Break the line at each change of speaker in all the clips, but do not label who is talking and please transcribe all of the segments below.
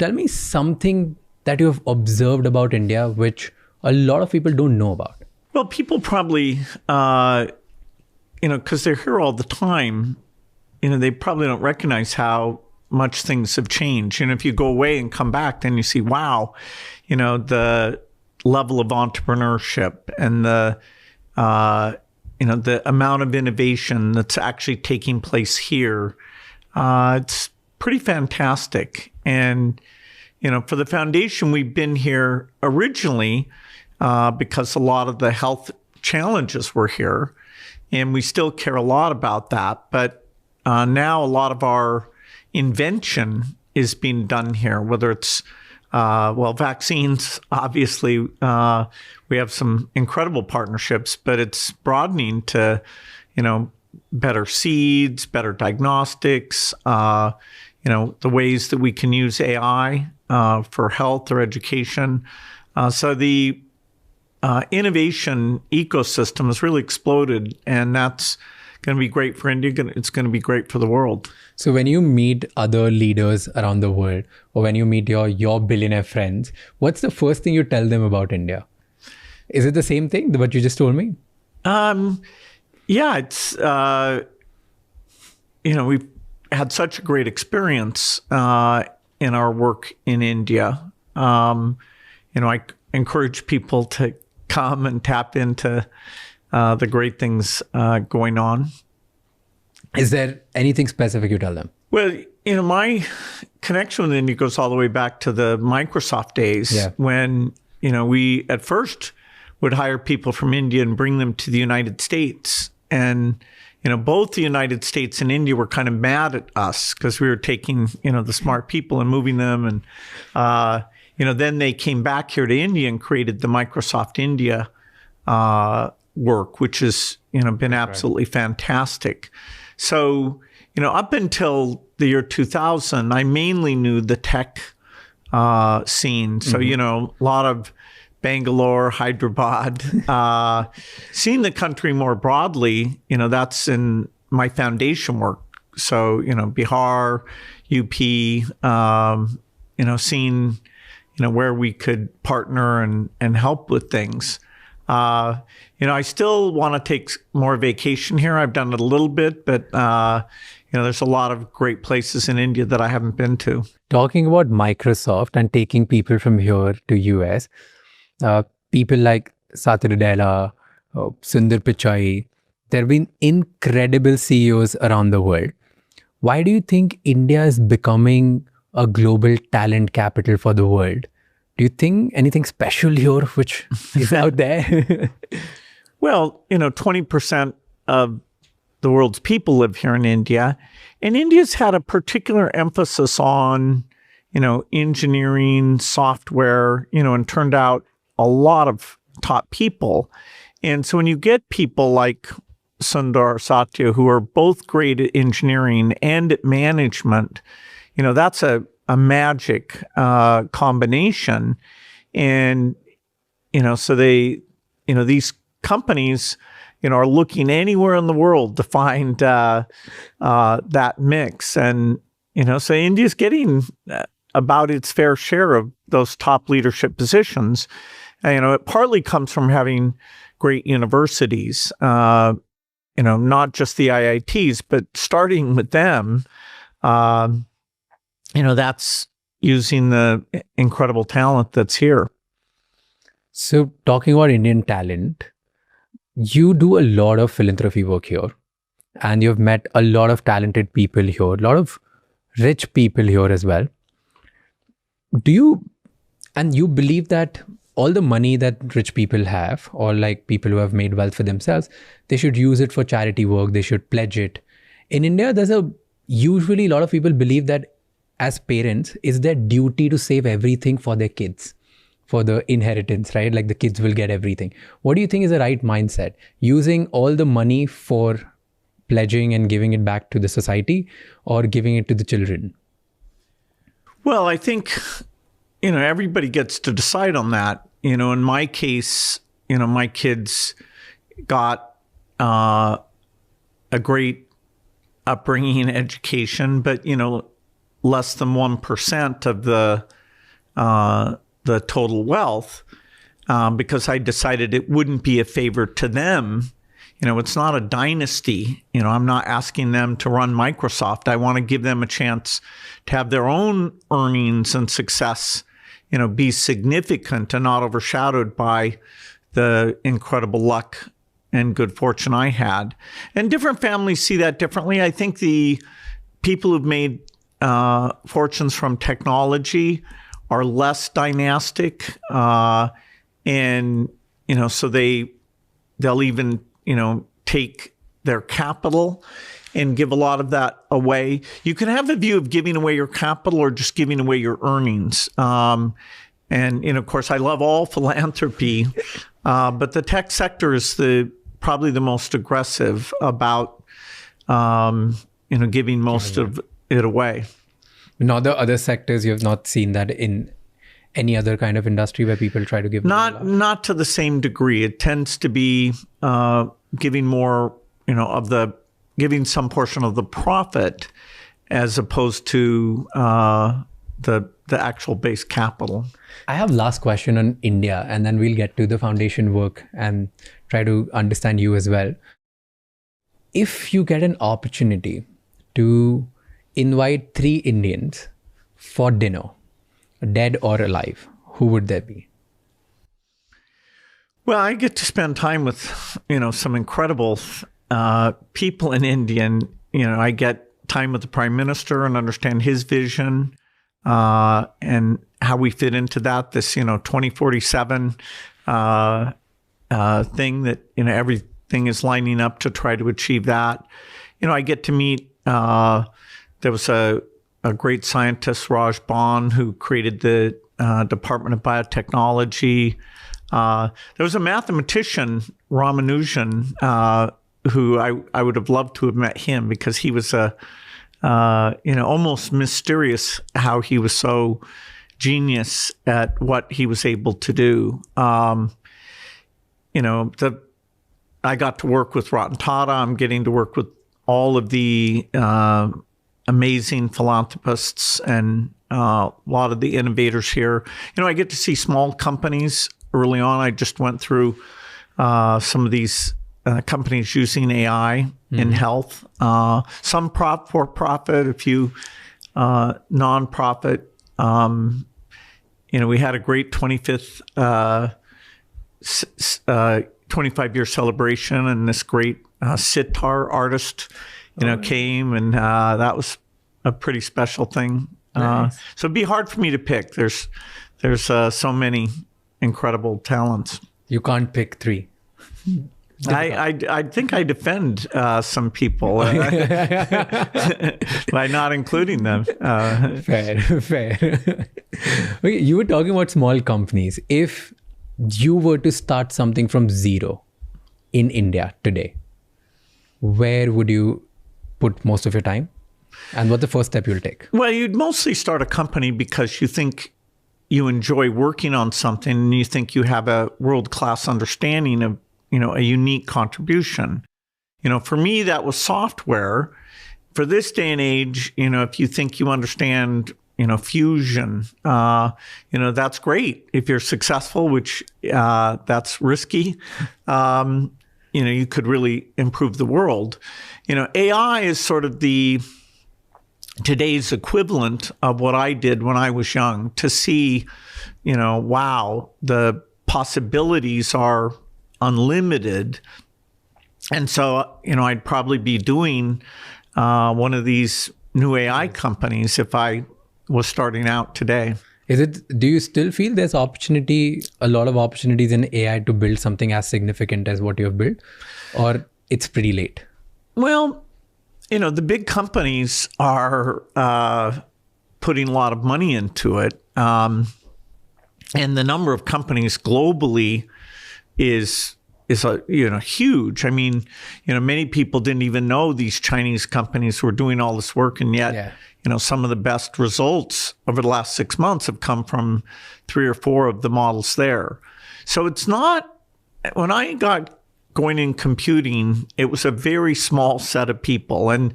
tell me something that you have observed about India, which a lot of people don't know about.
Well, people probably, because they're here all the time, they probably don't recognize how much things have changed. If you go away and come back, then you see, wow, the level of entrepreneurship and the amount of innovation that's actually taking place here. It's pretty fantastic. And, for the foundation, we've been here originally because a lot of the health challenges were here, and we still care a lot about that. But now a lot of our invention is being done here, whether it's, vaccines, obviously, we have some incredible partnerships, but it's broadening to, better seeds, better diagnostics, the ways that we can use AI for health or education. So the innovation ecosystem has really exploded, and that's going to be great for India. It's going to be great for the world.
So when you meet other leaders around the world, or when you meet your billionaire friends, what's the first thing you tell them about India? Is it the same thing, what you just told me?
Yeah, it's, we've had such a great experience in our work in India. I encourage people to come and tap into the great things going on.
Is there anything specific you tell them?
Well, my connection with India goes all the way back to the Microsoft days when, we at first would hire people from India and bring them to the United States. And, both the United States and India were kind of mad at us because we were taking, the smart people and moving them. And, then they came back here to India and created the Microsoft India work, which has, been absolutely fantastic. So, up until the year 2000, I mainly knew the tech scene. So, a lot of Bangalore, Hyderabad, seeing the country more broadly, that's in my foundation work. So, Bihar, UP, seeing, where we could partner and help with things. I still want to take more vacation here. I've done it a little bit, but, there's a lot of great places in India that I haven't been to.
Talking about Microsoft and taking people from here to US, people like Satya Nadella, Sundar Pichai, there have been incredible CEOs around the world. Why do you think India is becoming a global talent capital for the world? Do you think anything special here which is out there?
Well, 20% of the world's people live here in India, and India's had a particular emphasis on, engineering, software, and turned out a lot of top people. And so when you get people like Sundar, Satya, who are both great at engineering and at management, that's a magic combination. And, so they, these companies, are looking anywhere in the world to find that mix. And, so India's getting about its fair share of those top leadership positions. It partly comes from having great universities, not just the IITs, but starting with them, that's using the incredible talent that's here.
So talking about Indian talent, you do a lot of philanthropy work here, and you've met a lot of talented people here, a lot of rich people here as well. You believe that all the money that rich people have, or like people who have made wealth for themselves, they should use it for charity work, they should pledge it. In India, usually a lot of people believe that as parents, it's their duty to save everything for their kids, for the inheritance, right? Like the kids will get everything. What do you think is the right mindset? Using all the money for pledging and giving it back to the society, or giving it to the children?
Well, I think, everybody gets to decide on that. In my case, my kids got a great upbringing and education, but, less than 1% of the total wealth, because I decided it wouldn't be a favor to them. It's not a dynasty. I'm not asking them to run Microsoft. I want to give them a chance to have their own earnings and success, be significant and not overshadowed by the incredible luck and good fortune I had. And different families see that differently. I think the people who've made fortunes from technology are less dynastic, and so they'll even take their capital and give a lot of that away. You can have a view of giving away your capital or just giving away your earnings. And of course, I love all philanthropy, but the tech sector is probably the most aggressive about giving most of it away.
In other sectors, you have not seen that in any other kind of industry where people try to give
not to the same degree. It tends to be giving more, giving some portion of the profit as opposed to the actual base capital.
I have last question on India, and then we'll get to the foundation work and try to understand you as well. If you get an opportunity to invite 3 Indians for dinner, dead or alive, who would they be?
Well, I get to spend time with, some incredible people in India. And, I get time with the Prime Minister and understand his vision and how we fit into that, this, 2047 thing that, everything is lining up to try to achieve that. I get to meet, there was a great scientist, Raj Shamani, who created the Department of Biotechnology. There was a mathematician, Ramanujan, who I would have loved to have met him, because he was almost mysterious how he was so genius at what he was able to do. I got to work with Ratan Tata. I'm getting to work with all of the amazing philanthropists and a lot of the innovators here. I get to see small companies early on. I just went through some of these companies using AI in health, some for-profit, a few nonprofit. We had a great 25-year celebration, and this great sitar artist, came, and that was a pretty special thing. Nice. So it'd be hard for me to pick. There's so many incredible talents.
You can't pick 3.
I think I defend some people by not including them.
Fair. Okay, you were talking about small companies. If you were to start something from zero in India today, where would you put most of your time? And what's the first step you'll take?
Well, you'd mostly start a company because you think you enjoy working on something and you think you have a world-class understanding of, a unique contribution. For me, that was software. For this day and age, if you think you understand, fusion, that's great. If you're successful, which that's risky, you could really improve the world. AI is sort of today's equivalent of what I did when I was young, to see, wow, the possibilities are unlimited. And so, I'd probably be doing one of these new AI companies if I was starting out today.
Do you still feel there's a lot of opportunities in AI to build something as significant as what you have built, or it's pretty late?
Well, the big companies are putting a lot of money into it. And the number of companies globally is huge. I mean, many people didn't even know these Chinese companies were doing all this work, and yet, some of the best results over the last 6 months have come from 3 or 4 of the models there. So it's not, when I got going in computing, it was a very small set of people, and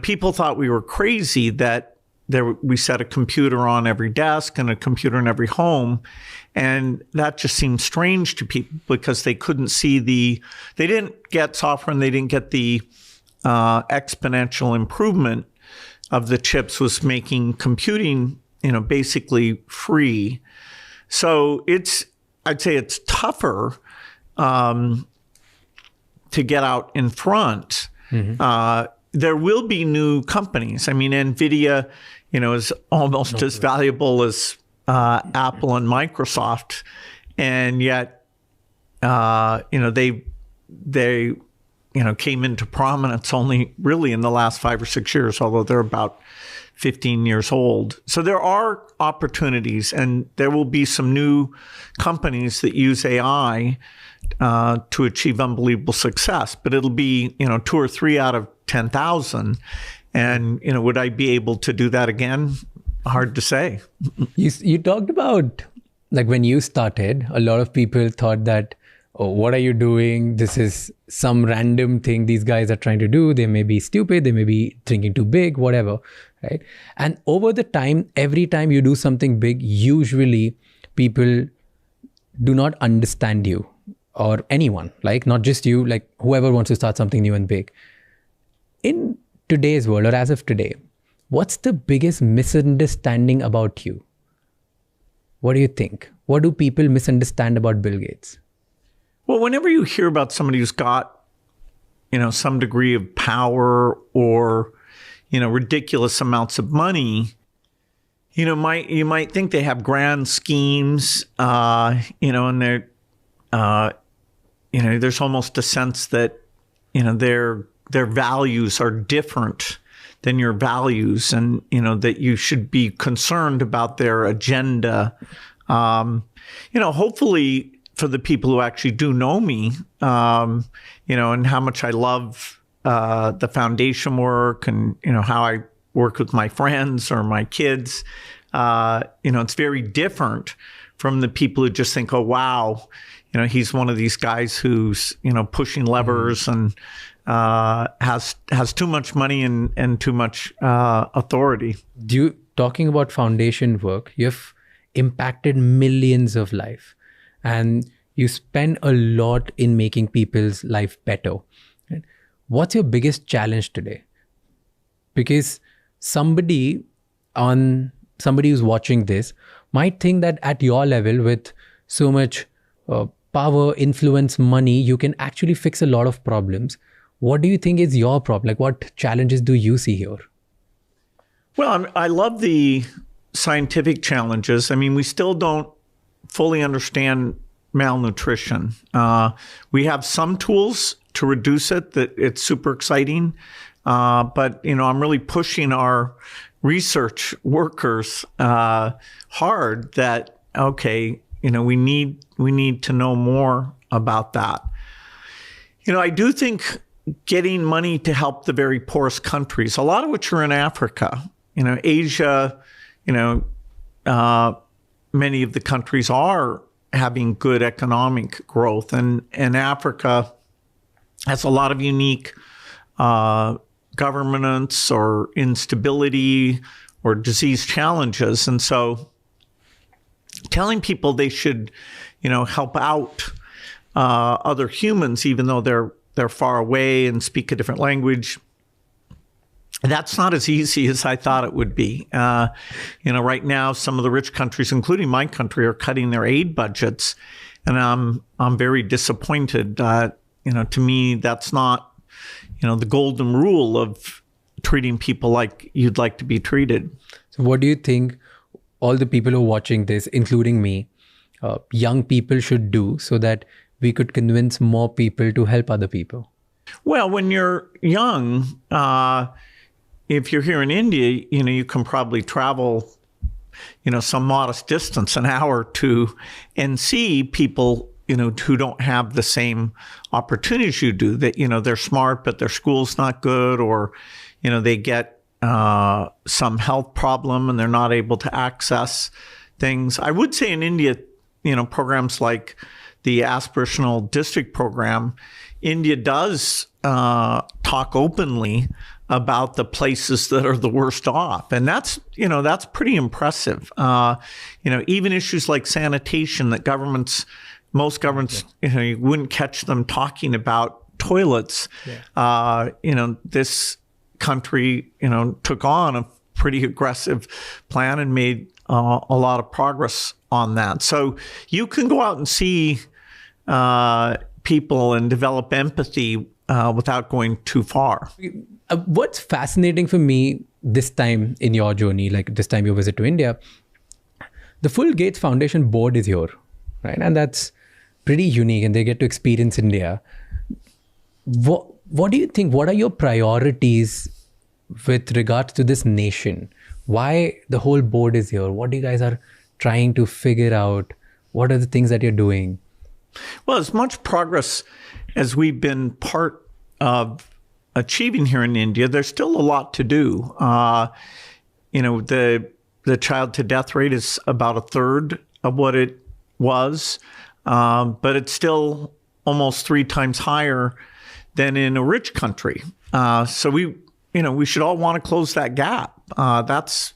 people thought we were crazy that we set a computer on every desk and a computer in every home. And that just seemed strange to people because they couldn't see they didn't get software and they didn't get the exponential improvement of the chips was making computing, basically free. So I'd say it's tougher to get out in front. There will be new companies. I mean, NVIDIA, is almost as valuable as Apple and Microsoft, and yet, they came into prominence only really in the last 5 or 6 years, although they're about 15 years old. So there are opportunities, and there will be some new companies that use AI to achieve unbelievable success. But it'll be, 2 or 3 out of 10,000. And, would I be able to do that again? Hard to say.
You talked about, like, when you started, a lot of people thought that, oh, what are you doing? This is some random thing these guys are trying to do. They may be stupid. They may be thinking too big, whatever, right? And over the time, every time you do something big, usually people do not understand you or anyone, like not just you, like whoever wants to start something new and big. In today's world, or as of today, what's the biggest misunderstanding about you? What do you think? What do people misunderstand about Bill Gates?
Well, whenever you hear about somebody who's got, some degree of power or, ridiculous amounts of money, you might think they have grand schemes, and they're, there's almost a sense that, their values are different than your values, and, that you should be concerned about their agenda. Hopefully, for the people who actually do know me, and how much I love the foundation work and, how I work with my friends or my kids, it's very different from the people who just think, oh, wow, he's one of these guys who's, pushing levers and has too much money and too much authority.
Talking about foundation work, you've impacted millions of lives. And you spend a lot in making people's life better. What's your biggest challenge today? Because somebody who's watching this might think that at your level, with so much power, influence, money, you can actually fix a lot of problems. What do you think is your problem? Like, what challenges do you see here?
Well, I love the scientific challenges. I mean, we still don't fully understand malnutrition. We have some tools to reduce it, that it's super exciting. But, I'm really pushing our research workers hard that, okay, we need to know more about that. I do think getting money to help the very poorest countries, a lot of which are in Africa, Asia, many of the countries are having good economic growth, and Africa has a lot of unique governance or instability or disease challenges. And so telling people they should, help out other humans, even though they're far away and speak a different language, that's not as easy as I thought it would be. Right now, some of the rich countries, including my country, are cutting their aid budgets, and I'm very disappointed. To me, that's not, the golden rule of treating people like you'd like to be treated.
So, what do you think all the people who are watching this, including me, young people should do so that we could convince more people to help other people?
Well, when you're young, if you're here in India, you can probably travel, some modest distance, an hour or two, and see people, who don't have the same opportunities you do. That, they're smart, but their school's not good, or, they get some health problem and they're not able to access things. I would say in India, programs like the aspirational district program, India does talk openly about the places that are the worst off. And that's pretty impressive. Even issues like sanitation that most governments, you wouldn't catch them talking about toilets. This country, took on a pretty aggressive plan and made a lot of progress on that. So you can go out and see people and develop empathy without going too far.
What's fascinating for me this time in your journey, like this time you visit to India, the full Gates Foundation board is here, right? And that's pretty unique, and they get to experience India. What do you think? What are your priorities with regards to this nation? Why the whole board is here? What you guys are trying to figure out? What are the things that you're doing?
Well, as much progress as we've been part of achieving here in India, there's still a lot to do. The child to death rate is about a third of what it was, but it's still almost 3 times higher than in a rich country. So we should all want to close that gap. That's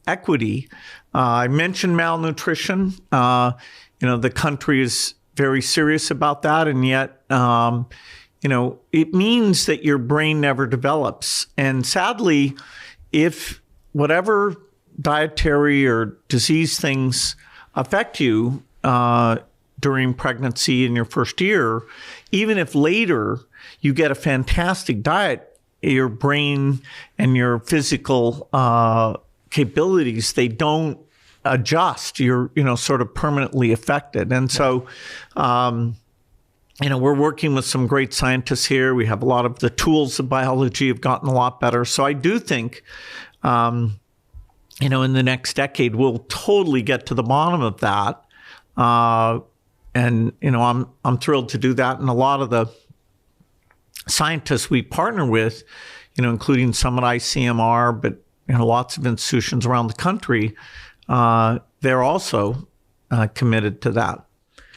equity. I mentioned malnutrition. The country is very serious about that, and yet, it means that your brain never develops. And sadly, if whatever dietary or disease things affect you during pregnancy in your first year, even if later you get a fantastic diet, your brain and your physical capabilities, they don't adjust. You're, sort of permanently affected. And so, we're working with some great scientists here. We have a lot of the tools of biology have gotten a lot better. So I do think, in the next decade, we'll totally get to the bottom of that. And I'm thrilled to do that. And a lot of the scientists we partner with, including some at ICMR, but lots of institutions around the country, they're also committed to that.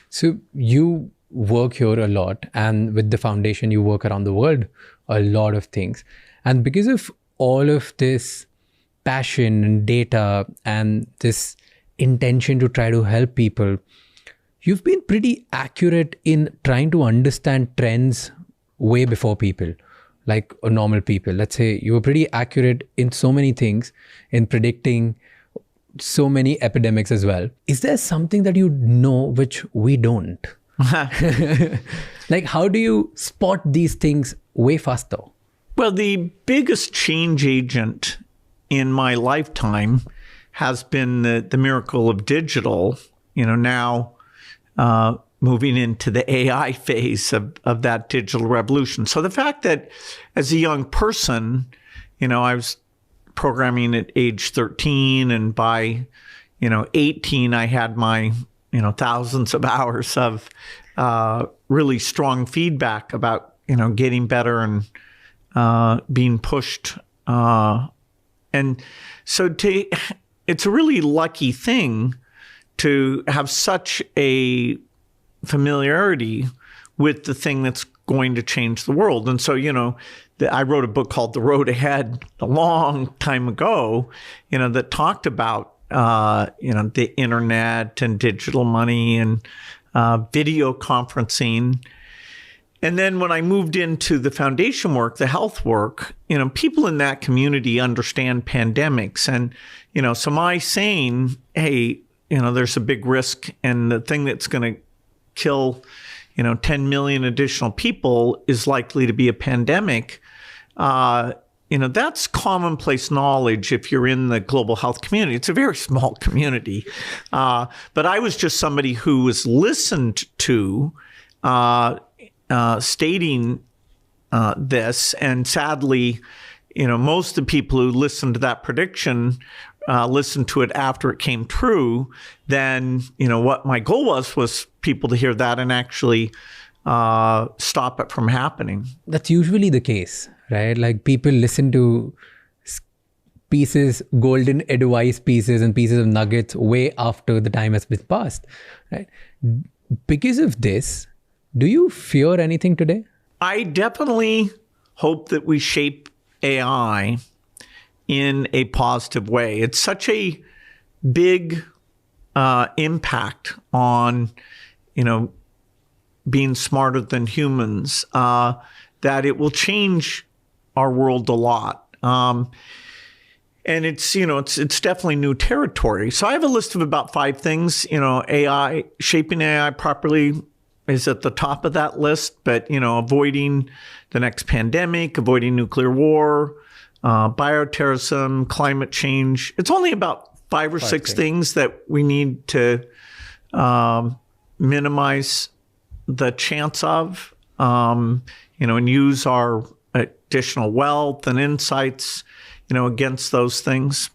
So you work here a lot, and with the foundation, you work around the world, a lot of things. And because of all of this passion and data and this intention to try to help people, you've been pretty accurate in trying to understand trends way before people, like normal people. Let's say you were pretty accurate in so many things, in predicting so many epidemics as well. Is there something that you know which we don't? Like, how do you spot these things way faster?
Well, the biggest change agent in my lifetime has been the miracle of digital, now moving into the AI phase of that digital revolution. So the fact that as a young person, I was programming at age 13, and by, 18, I had my, thousands of hours of really strong feedback about, getting better and being pushed. And so it's a really lucky thing to have such a familiarity with the thing that's going to change the world. And so, I wrote a book called The Road Ahead a long time ago, that talked about, the internet and digital money and video conferencing. And then when I moved into the foundation work, the health work, people in that community understand pandemics. And, so my saying, hey, there's a big risk, and the thing that's going to kill, 10 million additional people is likely to be a pandemic. That's commonplace knowledge if you're in the global health community. It's a very small community. But I was just somebody who was listened to stating this. And sadly, most of the people who listened to that prediction listened to it after it came true. Then, what my goal was people to hear that and actually stop it from happening.
That's usually the case, right? Like, people listen to pieces, golden advice pieces and pieces of nuggets way after the time has been passed, right? Because of this, do you fear anything today?
I definitely hope that we shape AI in a positive way. It's such a big impact on, being smarter than humans that it will change our world a lot. And it's definitely new territory. So I have a list of about 5 things. AI, shaping AI properly is at the top of that list, but avoiding the next pandemic, avoiding nuclear war, bioterrorism, climate change. It's only about 5 or 6 things that we need to minimize the chance of, and use our additional wealth and insights, against those things.